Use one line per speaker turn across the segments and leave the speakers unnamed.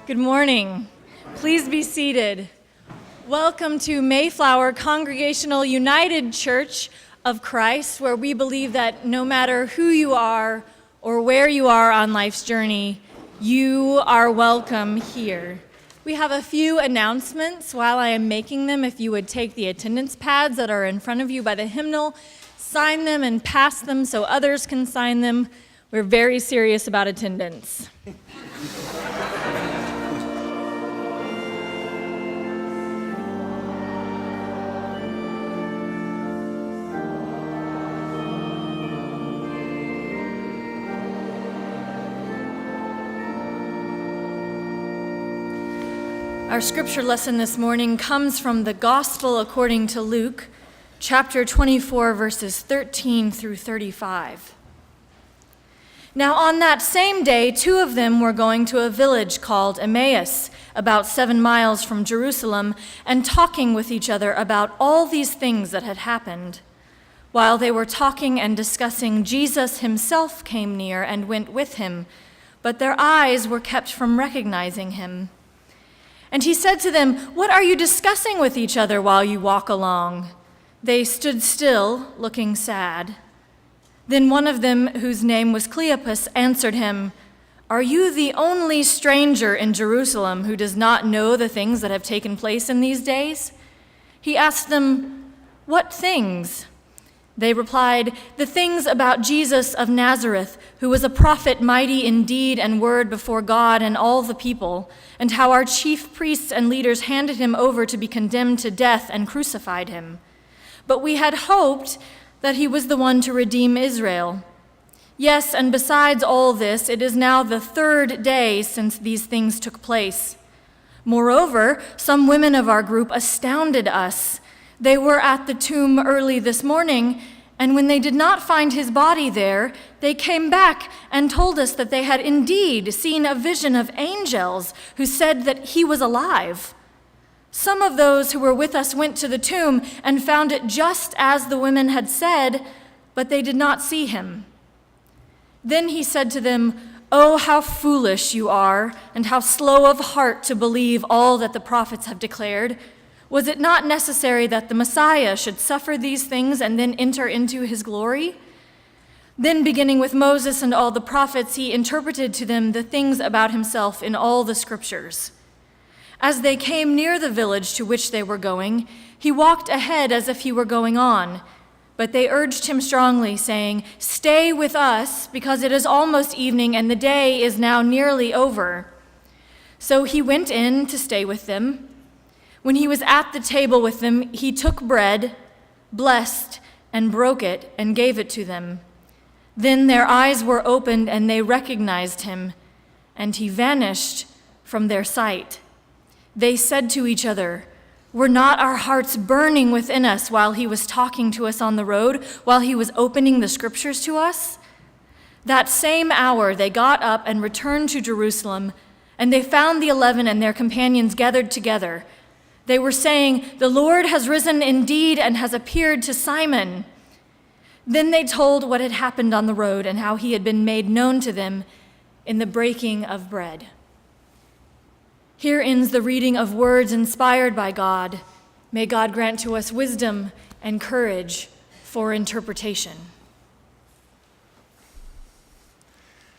Good morning. Please be seated. Welcome to Mayflower Congregational United Church of Christ, where we believe that no matter who you are or where you are on life's journey, you are welcome here. We have a few announcements while I am making them. If you would take the attendance pads that are in front of you by the hymnal, sign them and pass them so others can sign them. We're very serious about attendance. Our scripture lesson this morning comes from the Gospel according to Luke, chapter 24, verses 13 through 35. Now on that same day, two of them were going to a village called Emmaus, about 7 miles from Jerusalem, and talking with each other about all these things that had happened. While they were talking and discussing, Jesus himself came near and went with him, but their eyes were kept from recognizing him. And he said to them, "What are you discussing with each other while you walk along?" They stood still, looking sad. Then one of them, whose name was Cleopas, answered him, "Are you the only stranger in Jerusalem who does not know the things that have taken place in these days?" He asked them, "What things?" They replied, "The things about Jesus of Nazareth, who was a prophet mighty in deed and word before God and all the people, and how our chief priests and leaders handed him over to be condemned to death and crucified him. But we had hoped that he was the one to redeem Israel. Yes, and besides all this, it is now the 3rd day since these things took place. Moreover, some women of our group astounded us. They were at the tomb early this morning, and when they did not find his body there, they came back and told us that they had indeed seen a vision of angels who said that he was alive. Some of those who were with us went to the tomb and found it just as the women had said, but they did not see him." Then he said to them, "Oh, how foolish you are, and how slow of heart to believe all that the prophets have declared. Was it not necessary that the Messiah should suffer these things and then enter into his glory?" Then, beginning with Moses and all the prophets, he interpreted to them the things about himself in all the scriptures. As they came near the village to which they were going, he walked ahead as if he were going on. But they urged him strongly, saying, "Stay with us, because it is almost evening and the day is now nearly over." So he went in to stay with them. When he was at the table with them, he took bread, blessed, and broke it, and gave it to them. Then their eyes were opened, and they recognized him, and he vanished from their sight. They said to each other, "Were not our hearts burning within us while he was talking to us on the road, while he was opening the scriptures to us?" That same hour they got up and returned to Jerusalem, and they found the 11 and their companions gathered together. They were saying, "The Lord has risen indeed and has appeared to Simon." Then they told what had happened on the road and how he had been made known to them in the breaking of bread. Here ends the reading of words inspired by God. May God grant to us wisdom and courage for interpretation.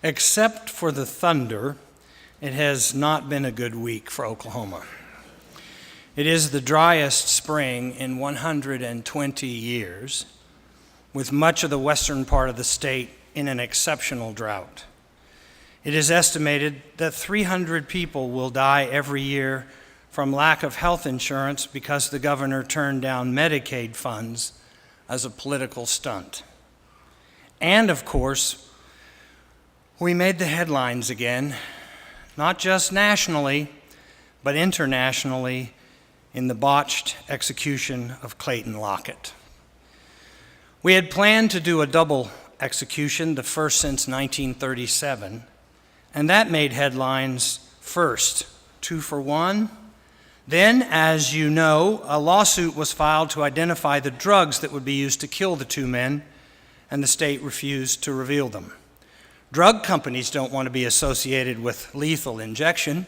Except for the thunder, it has not been a good week for Oklahoma. It is the driest spring in 120 years, with much of the western part of the state in an exceptional drought. It is estimated that 300 people will die every year from lack of health insurance because the governor turned down Medicaid funds as a political stunt. And of course, we made the headlines again, not just nationally, but internationally, in the botched execution of Clayton Lockett. We had planned to do a double execution, the first since 1937, and that made headlines first, 2 for 1. Then, as you know, a lawsuit was filed to identify the drugs that would be used to kill the two men, and the state refused to reveal them. Drug companies don't want to be associated with lethal injection,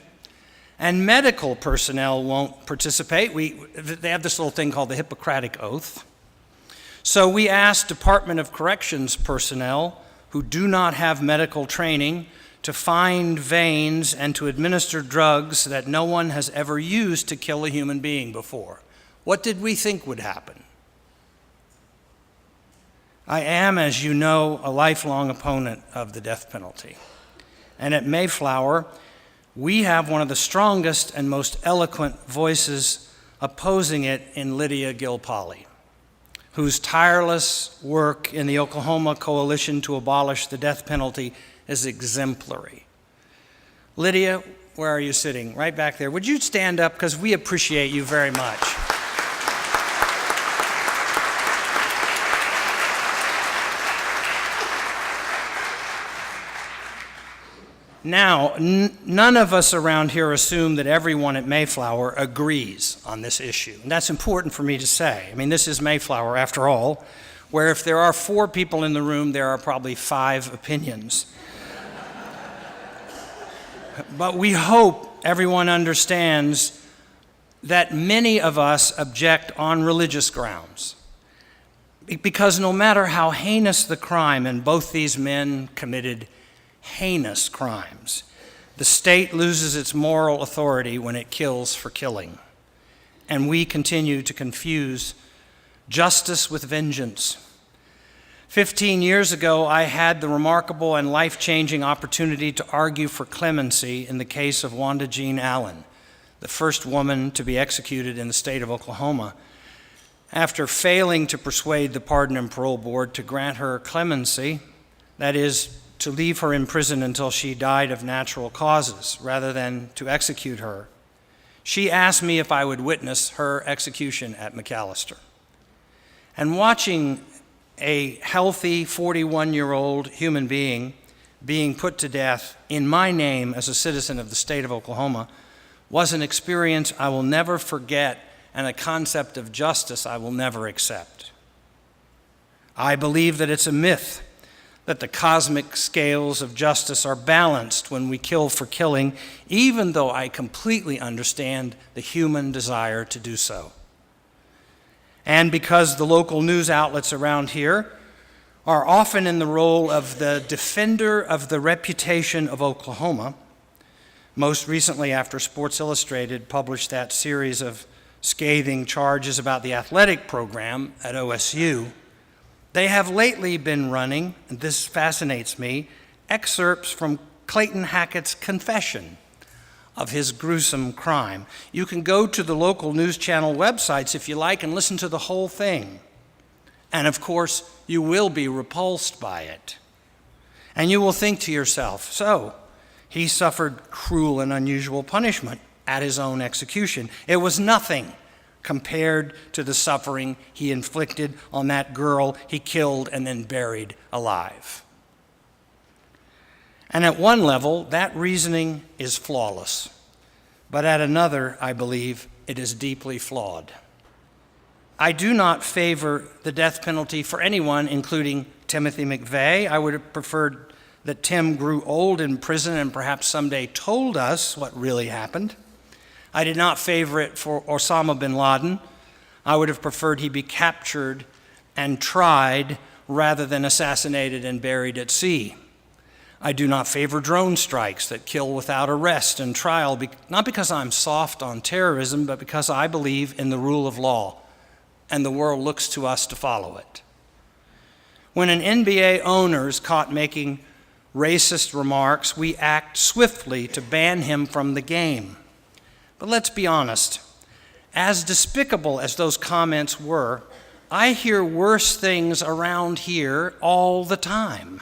and medical personnel won't participate. They have this little thing called the Hippocratic Oath. So we asked Department of Corrections personnel who do not have medical training to find veins and to administer drugs that no one has ever used to kill a human being before. What did we think would happen? I am, as you know, a lifelong opponent of the death penalty. And at Mayflower, we have one of the strongest and most eloquent voices opposing it in Lydia Gilpolly, whose tireless work in the Oklahoma Coalition to abolish the death penalty is exemplary. Lydia, where are you sitting? Right back there. Would you stand up, because we appreciate you very much. Now, none of us around here assume that everyone at Mayflower agrees on this issue. And that's important for me to say. I mean, this is Mayflower, after all, where if there are 4 people in the room, there are probably 5 opinions. But we hope everyone understands that many of us object on religious grounds. Because no matter how heinous the crime, and both these men committed heinous crimes, the state loses its moral authority when it kills for killing. And we continue to confuse justice with vengeance. 15 years ago, I had the remarkable and life-changing opportunity to argue for clemency in the case of Wanda Jean Allen, the first woman to be executed in the state of Oklahoma. After failing to persuade the Pardon and Parole Board to grant her clemency, that is, to leave her in prison until she died of natural causes rather than to execute her, she asked me if I would witness her execution at McAllister. And watching a healthy 41-year-old human being put to death in my name as a citizen of the state of Oklahoma was an experience I will never forget and a concept of justice I will never accept. I believe that it's a myth that the cosmic scales of justice are balanced when we kill for killing, even though I completely understand the human desire to do so. And because the local news outlets around here are often in the role of the defender of the reputation of Oklahoma, most recently after Sports Illustrated published that series of scathing charges about the athletic program at OSU, they have lately been running, and this fascinates me, excerpts from Clayton Hackett's confession of his gruesome crime. You can go to the local news channel websites if you like and listen to the whole thing. And of course, you will be repulsed by it. And you will think to yourself, so, he suffered cruel and unusual punishment at his own execution. It was nothing compared to the suffering he inflicted on that girl he killed and then buried alive. And at one level, that reasoning is flawless. But at another, I believe, it is deeply flawed. I do not favor the death penalty for anyone, including Timothy McVeigh. I would have preferred that Tim grew old in prison and perhaps someday told us what really happened. I did not favor it for Osama bin Laden. I would have preferred he be captured and tried rather than assassinated and buried at sea. I do not favor drone strikes that kill without arrest and trial, not because I'm soft on terrorism, but because I believe in the rule of law, and the world looks to us to follow it. When an NBA owner is caught making racist remarks, we act swiftly to ban him from the game. But let's be honest, as despicable as those comments were, I hear worse things around here all the time.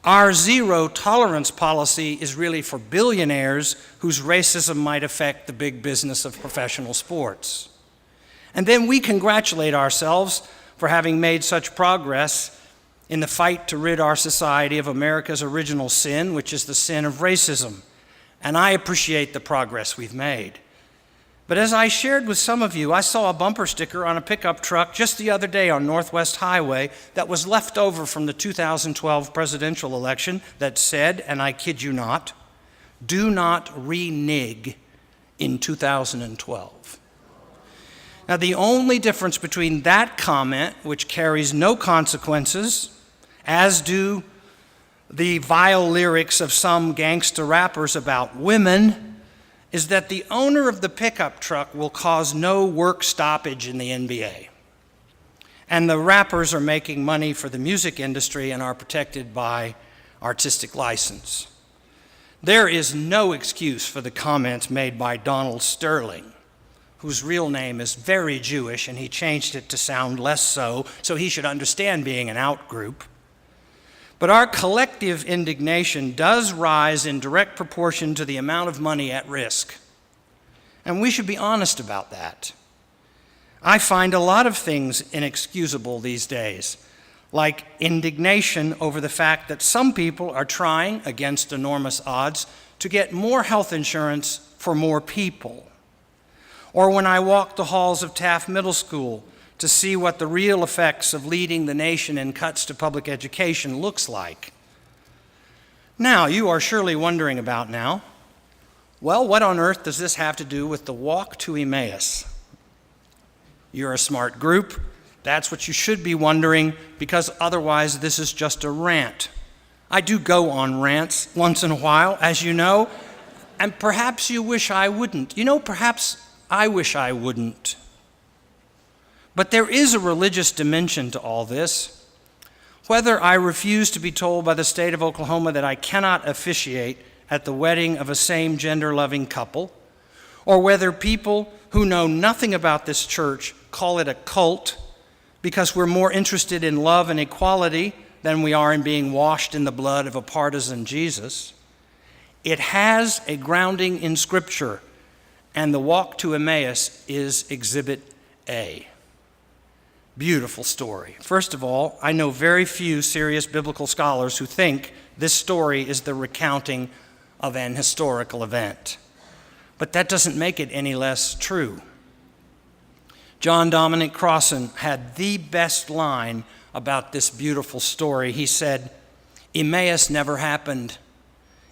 Our zero tolerance policy is really for billionaires whose racism might affect the big business of professional sports. And then we congratulate ourselves for having made such progress in the fight to rid our society of America's original sin, which is the sin of racism. And I appreciate the progress we've made. But as I shared with some of you, I saw a bumper sticker on a pickup truck just the other day on Northwest Highway that was left over from the 2012 presidential election that said, and I kid you not, Do not renege in 2012. Now, the only difference between that comment, which carries no consequences, as do the vile lyrics of some gangster rappers about women, is that the owner of the pickup truck will cause no work stoppage in the NBA. And the rappers are making money for the music industry and are protected by artistic license. There is no excuse for the comments made by Donald Sterling, whose real name is very Jewish, and he changed it to sound less so he should understand being an out-group. But our collective indignation does rise in direct proportion to the amount of money at risk. And we should be honest about that. I find a lot of things inexcusable these days, like indignation over the fact that some people are trying, against enormous odds, to get more health insurance for more people. Or when I walk the halls of Taft Middle School to see what the real effects of leading the nation in cuts to public education looks like. Now, you are surely wondering about now, well, what on earth does this have to do with the walk to Emmaus? You're a smart group. That's what you should be wondering, because otherwise this is just a rant. I do go on rants once in a while, as you know, and perhaps you wish I wouldn't. Perhaps I wish I wouldn't. But there is a religious dimension to all this. Whether I refuse to be told by the state of Oklahoma that I cannot officiate at the wedding of a same-gender loving couple, or whether people who know nothing about this church call it a cult because we're more interested in love and equality than we are in being washed in the blood of a partisan Jesus, it has a grounding in Scripture, and the walk to Emmaus is Exhibit A. Beautiful story. First of all, I know very few serious biblical scholars who think this story is the recounting of an historical event. But that doesn't make it any less true. John Dominic Crossan had the best line about this beautiful story. He said, "Emmaus never happened.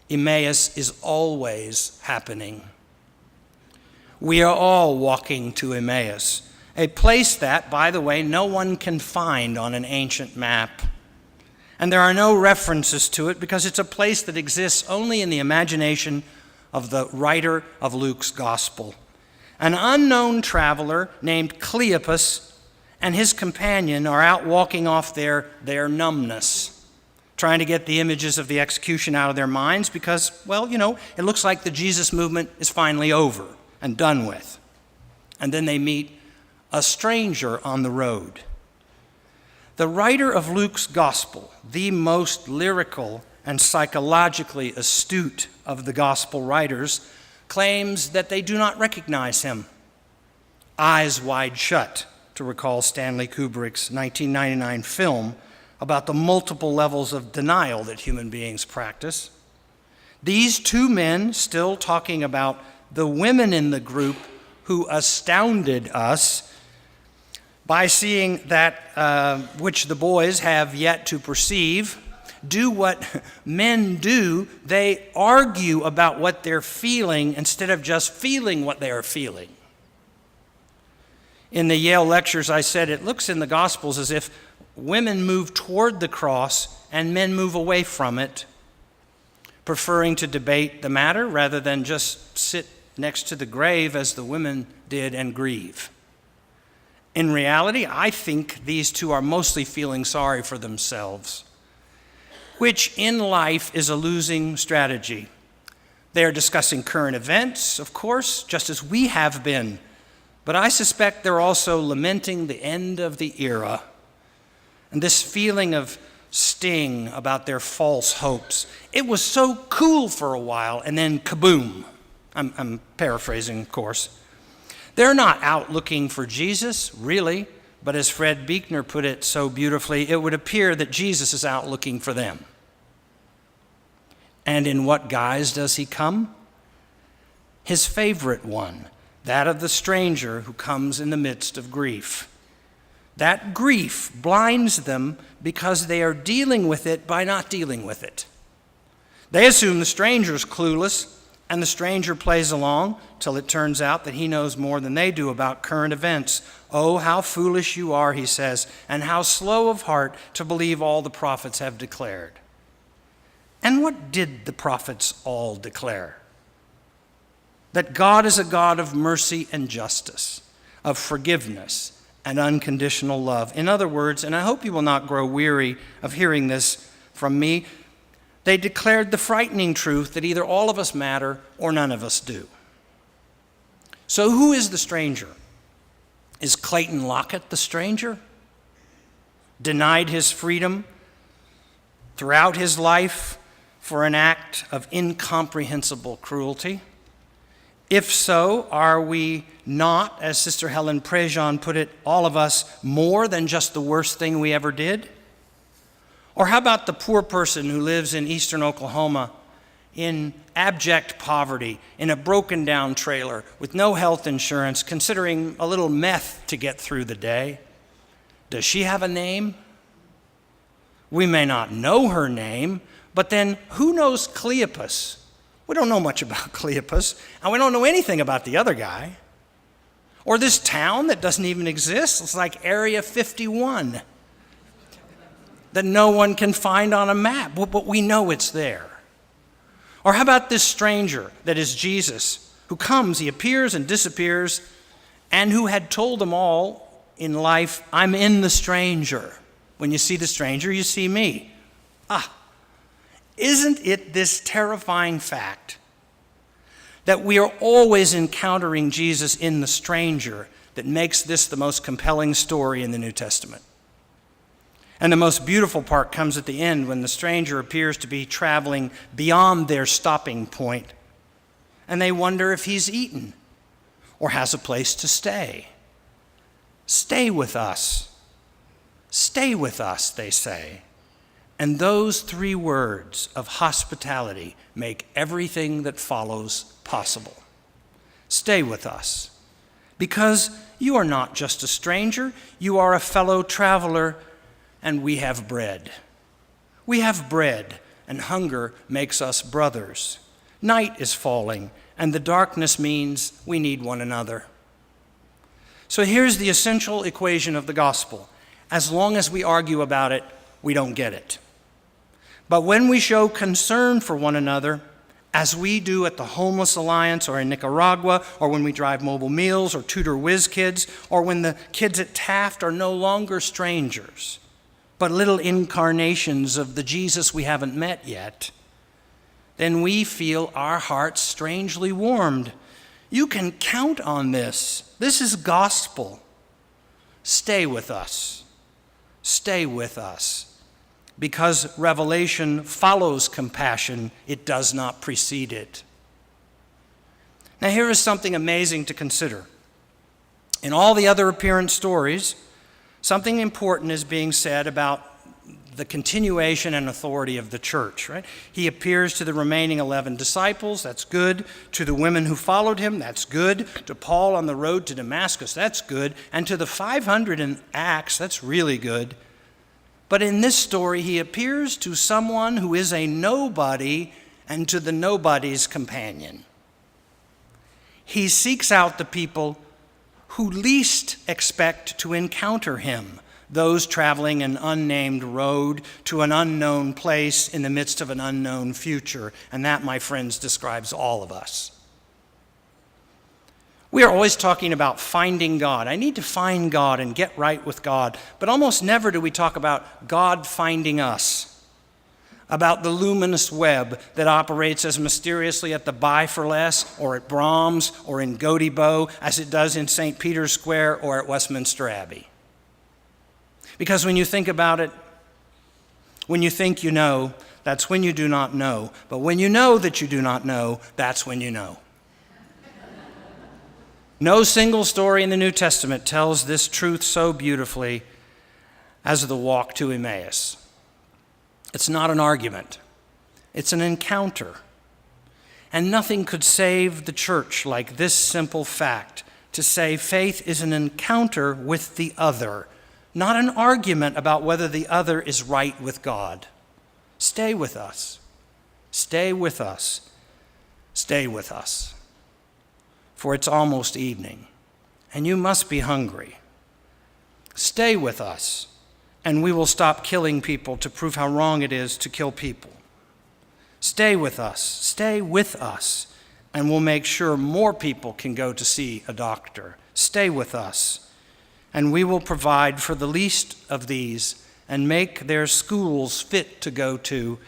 Emmaus is always happening." We are all walking to Emmaus, a place that, by the way, no one can find on an ancient map. And there are no references to it because it's a place that exists only in the imagination of the writer of Luke's gospel. An unknown traveler named Cleopas and his companion are out walking off their numbness, trying to get the images of the execution out of their minds because, it looks like the Jesus movement is finally over and done with. And then they meet a stranger on the road. The writer of Luke's gospel, the most lyrical and psychologically astute of the gospel writers, claims that they do not recognize him. Eyes wide shut, to recall Stanley Kubrick's 1999 film about the multiple levels of denial that human beings practice. These two men, still talking about the women in the group who astounded us by seeing that which the boys have yet to perceive, do what men do. They argue about what they're feeling instead of just feeling what they are feeling. In the Yale lectures, I said it looks in the Gospels as if women move toward the cross and men move away from it, preferring to debate the matter rather than just sit next to the grave as the women did and grieve. In reality, I think these two are mostly feeling sorry for themselves, which in life is a losing strategy. They are discussing current events, of course, just as we have been, but I suspect they're also lamenting the end of the era and this feeling of sting about their false hopes. It was so cool for a while, and then kaboom. I'm paraphrasing, of course. They're not out looking for Jesus, really, but as Fred Buechner put it so beautifully, it would appear that Jesus is out looking for them. And in what guise does he come? His favorite one, that of the stranger who comes in the midst of grief. That grief blinds them because they are dealing with it by not dealing with it. They assume the stranger's clueless, and the stranger plays along till it turns out that he knows more than they do about current events. "Oh, how foolish you are," he says, "and how slow of heart to believe all the prophets have declared." And what did the prophets all declare? That God is a God of mercy and justice, of forgiveness and unconditional love. In other words, and I hope you will not grow weary of hearing this from me, they declared the frightening truth that either all of us matter or none of us do. So who is the stranger? Is Clayton Lockett the stranger? Denied his freedom throughout his life for an act of incomprehensible cruelty? If so, are we not, as Sister Helen Prejean put it, all of us more than just the worst thing we ever did? Or how about the poor person who lives in eastern Oklahoma in abject poverty, in a broken down trailer with no health insurance, considering a little meth to get through the day? Does she have a name? We may not know her name, but then who knows Cleopas? We don't know much about Cleopas, and we don't know anything about the other guy. Or this town that doesn't even exist. It's like Area 51 that no one can find on a map, but we know it's there. Or how about this stranger that is Jesus, who comes, he appears and disappears, and who had told them all in life, "I'm in the stranger. When you see the stranger, you see me." Isn't it this terrifying fact that we are always encountering Jesus in the stranger that makes this the most compelling story in the New Testament? And the most beautiful part comes at the end when the stranger appears to be traveling beyond their stopping point, and they wonder if he's eaten or has a place to stay. "Stay with us. Stay with us," they say. And those three words of hospitality make everything that follows possible. Stay with us, because you are not just a stranger, you are a fellow traveler, and we have bread. We have bread, and hunger makes us brothers. Night is falling, and the darkness means we need one another. So here's the essential equation of the gospel. As long as we argue about it, we don't get it. But when we show concern for one another, as we do at the Homeless Alliance or in Nicaragua, or when we drive mobile meals or tutor whiz kids, or when the kids at Taft are no longer strangers, but little incarnations of the Jesus we haven't met yet, then we feel our hearts strangely warmed. You can count on this. This is gospel. Stay with us. Stay with us. Because revelation follows compassion, it does not precede it. Now here is something amazing to consider. In all the other appearance stories, something important is being said about the continuation and authority of the church, right? He appears to the remaining 11 disciples, that's good. To the women who followed him, that's good. To Paul on the road to Damascus, that's good. And to the 500 in Acts, that's really good. But in this story, he appears to someone who is a nobody and to the nobody's companion. He seeks out the people who least expect to encounter him, those traveling an unnamed road to an unknown place in the midst of an unknown future. And that, my friends, describes all of us. We are always talking about finding God. I need to find God and get right with God. But almost never do we talk about God finding us, about the luminous web that operates as mysteriously at the Buy for Less or at Brahms or in Gotebo as it does in St. Peter's Square or at Westminster Abbey. Because when you think about it, when you think you know, that's when you do not know. But when you know that you do not know, that's when you know. No single story in the New Testament tells this truth so beautifully as the walk to Emmaus. It's not an argument. It's an encounter. And nothing could save the church like this simple fact, to say faith is an encounter with the other, not an argument about whether the other is right with God. Stay with us. Stay with us. Stay with us, for it's almost evening, and you must be hungry. Stay with us, and we will stop killing people to prove how wrong it is to kill people. Stay with us, and we'll make sure more people can go to see a doctor. Stay with us, and we will provide for the least of these and make their schools fit to go to.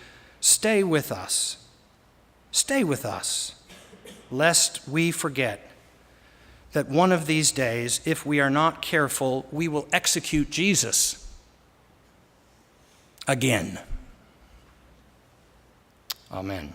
Stay with us, lest we forget that one of these days, if we are not careful, we will execute Jesus again. Amen.